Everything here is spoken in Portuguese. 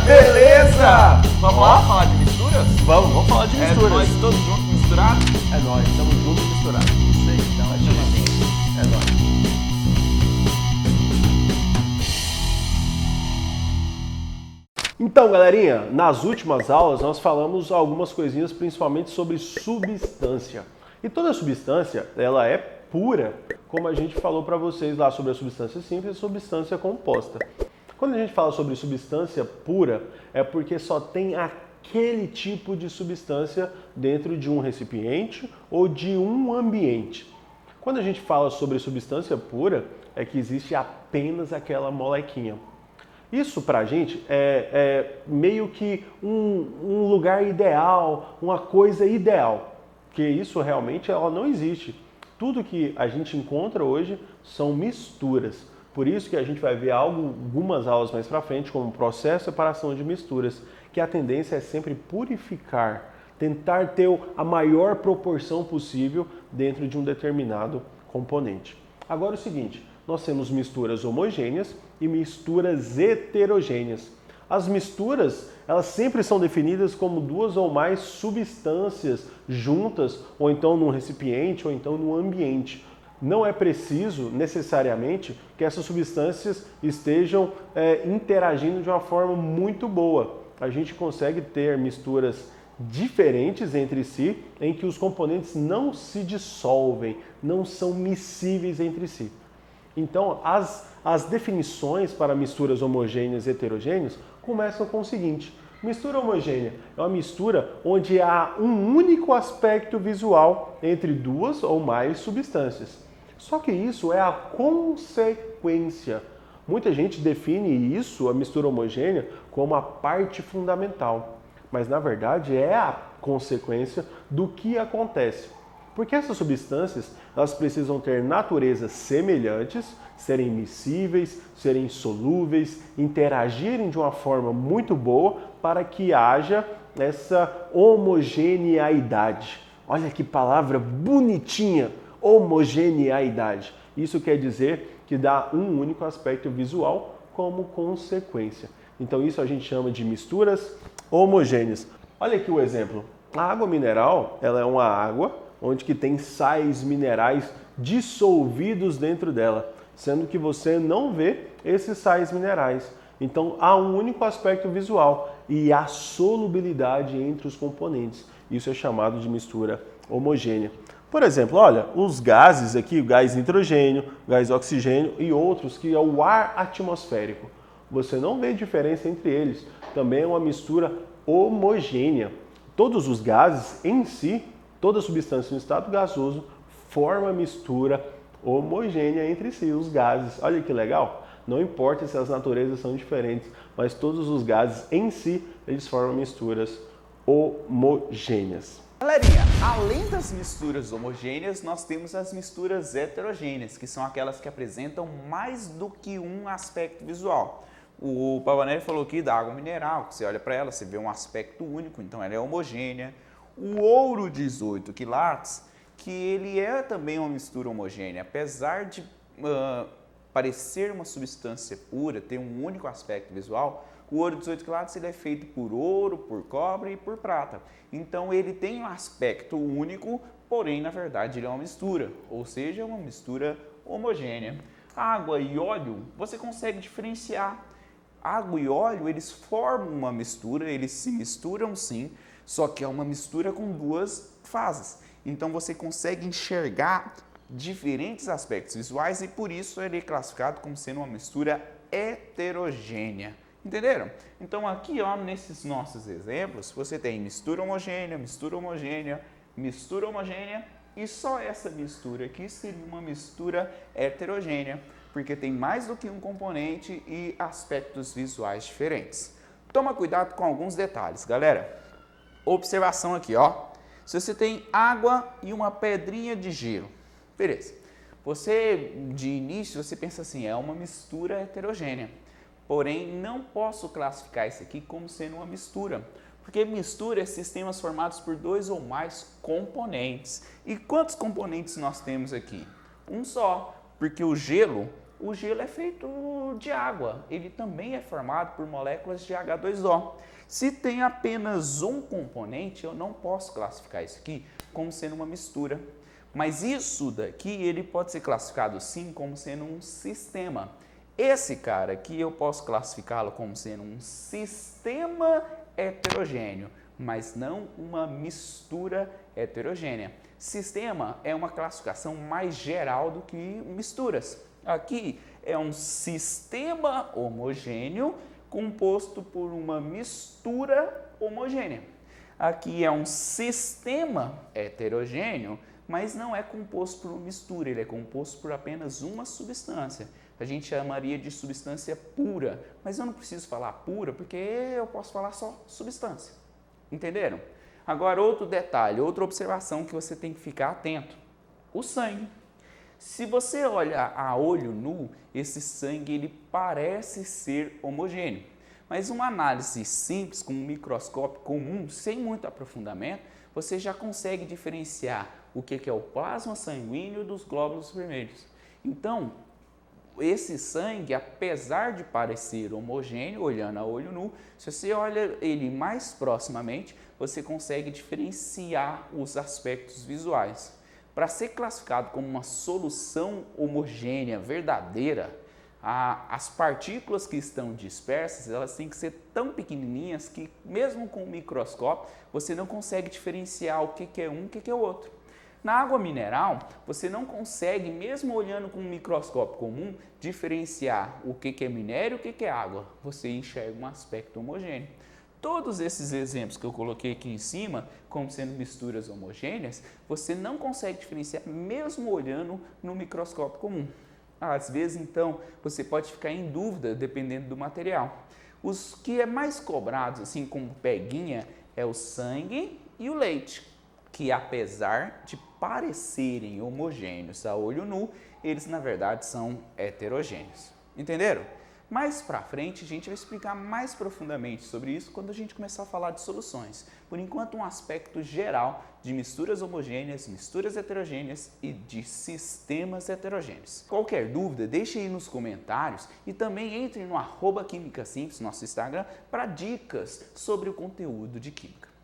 Beleza! Vamos lá falar de misturas? Vamos falar de misturas. É nós todos juntos misturados? É nós, estamos juntos e misturados. Isso aí, então é chama assim. É nóis. Então, galerinha, nas últimas aulas nós falamos algumas coisinhas principalmente sobre substância. E toda substância, ela é pura, como a gente falou para vocês lá sobre a substância simples e substância composta. Quando a gente fala sobre substância pura, é porque só tem aquele tipo de substância dentro de um recipiente ou de um ambiente. Quando a gente fala sobre substância pura, é que existe apenas aquela molequinha. Isso pra gente é meio que um lugar ideal, uma coisa ideal, porque isso realmente ela não existe. Tudo que a gente encontra hoje são misturas. Por isso que a gente vai ver algumas aulas mais pra frente, como processo de separação de misturas, que a tendência é sempre purificar, tentar ter a maior proporção possível dentro de um determinado componente. Agora é o seguinte, nós temos misturas homogêneas e misturas heterogêneas. As misturas, elas sempre são definidas como duas ou mais substâncias juntas, ou então num recipiente, ou então num ambiente. Não é preciso, necessariamente, que essas substâncias estejam interagindo de uma forma muito boa. A gente consegue ter misturas diferentes entre si, em que os componentes não se dissolvem, não são miscíveis entre si. Então, as definições para misturas homogêneas e heterogêneas começam com o seguinte: mistura homogênea é uma mistura onde há um único aspecto visual entre duas ou mais substâncias. Só que isso é a consequência. Muita gente define isso, a mistura homogênea, como a parte fundamental. Mas, na verdade, é a consequência do que acontece. Porque essas substâncias, elas precisam ter naturezas semelhantes, serem miscíveis, serem solúveis, interagirem de uma forma muito boa para que haja essa homogeneidade. Olha que palavra bonitinha, homogeneidade. Isso quer dizer que dá um único aspecto visual como consequência. Então isso a gente chama de misturas homogêneas. Olha aqui o exemplo. A água mineral, ela é uma água onde que tem sais minerais dissolvidos dentro dela, sendo que você não vê esses sais minerais. Então há um único aspecto visual e a solubilidade entre os componentes. Isso é chamado de mistura homogênea. Por exemplo, olha, os gases aqui, o gás nitrogênio, gás oxigênio e outros, que é o ar atmosférico. Você não vê diferença entre eles. Também é uma mistura homogênea. Todos os gases em si, toda substância no estado gasoso, forma mistura homogênea entre si, os gases. Olha que legal! Não importa se as naturezas são diferentes, mas todos os gases em si, eles formam misturas homogêneas. Galerinha, além das misturas homogêneas, nós temos as misturas heterogêneas, que são aquelas que apresentam mais do que um aspecto visual. O Pavanelli falou aqui da água mineral, que você olha para ela, você vê um aspecto único, então ela é homogênea. O ouro 18 quilates, que ele é também uma mistura homogênea, apesar de parecer uma substância pura, ter um único aspecto visual, o ouro 18 quilates ele é feito por ouro, por cobre e por prata. Então ele tem um aspecto único, porém na verdade ele é uma mistura, ou seja, é uma mistura homogênea. Água e óleo, você consegue diferenciar. Água e óleo, eles formam uma mistura, eles se misturam sim, só que é uma mistura com duas fases. Então você consegue enxergar diferentes aspectos visuais e por isso ele é classificado como sendo uma mistura heterogênea. Entenderam? Então aqui, ó, nesses nossos exemplos, você tem mistura homogênea, mistura homogênea, mistura homogênea e só essa mistura aqui seria uma mistura heterogênea, porque tem mais do que um componente e aspectos visuais diferentes. Toma cuidado com alguns detalhes, galera. Observação aqui, ó. Se você tem água e uma pedrinha de gelo, beleza. Você, de início, você pensa assim, é uma mistura heterogênea. Porém, não posso classificar isso aqui como sendo uma mistura, porque mistura é sistemas formados por dois ou mais componentes. E quantos componentes nós temos aqui? Um só, porque o gelo o gelo é feito de água, ele também é formado por moléculas de H2O. Se tem apenas um componente, eu não posso classificar isso aqui como sendo uma mistura. Mas isso daqui, ele pode ser classificado sim como sendo um sistema. Esse cara aqui eu posso classificá-lo como sendo um sistema heterogêneo, mas não uma mistura heterogênea. Sistema é uma classificação mais geral do que misturas. Aqui é um sistema homogêneo composto por uma mistura homogênea. Aqui é um sistema heterogêneo, mas não é composto por uma mistura, ele é composto por apenas uma substância. A gente chamaria de substância pura, mas eu não preciso falar pura porque eu posso falar só substância. Entenderam? Agora, outro detalhe, outra observação que você tem que ficar atento: o sangue. Se você olha a olho nu, esse sangue ele parece ser homogêneo, mas uma análise simples com um microscópio comum, sem muito aprofundamento, você já consegue diferenciar o que é o plasma sanguíneo dos glóbulos vermelhos. Então, esse sangue, apesar de parecer homogêneo, olhando a olho nu, se você olha ele mais proximamente, você consegue diferenciar os aspectos visuais. Para ser classificado como uma solução homogênea, verdadeira, as partículas que estão dispersas, elas têm que ser tão pequenininhas que mesmo com o microscópio, você não consegue diferenciar o que é um e o que é o outro. Na água mineral, você não consegue, mesmo olhando com um microscópio comum, diferenciar o que é minério e o que é água. Você enxerga um aspecto homogêneo. Todos esses exemplos que eu coloquei aqui em cima, como sendo misturas homogêneas, você não consegue diferenciar mesmo olhando no microscópio comum. Às vezes, então, você pode ficar em dúvida dependendo do material. Os que é mais cobrados, assim como peguinha, é o sangue e o leite, que apesar de parecerem homogêneos a olho nu, eles na verdade são heterogêneos. Entenderam? Mais para frente a gente vai explicar mais profundamente sobre isso quando a gente começar a falar de soluções. Por enquanto, um aspecto geral de misturas homogêneas, misturas heterogêneas e de sistemas heterogêneos. Qualquer dúvida, deixe aí nos comentários e também entre no @Química Simples, nosso Instagram, para dicas sobre o conteúdo de Química.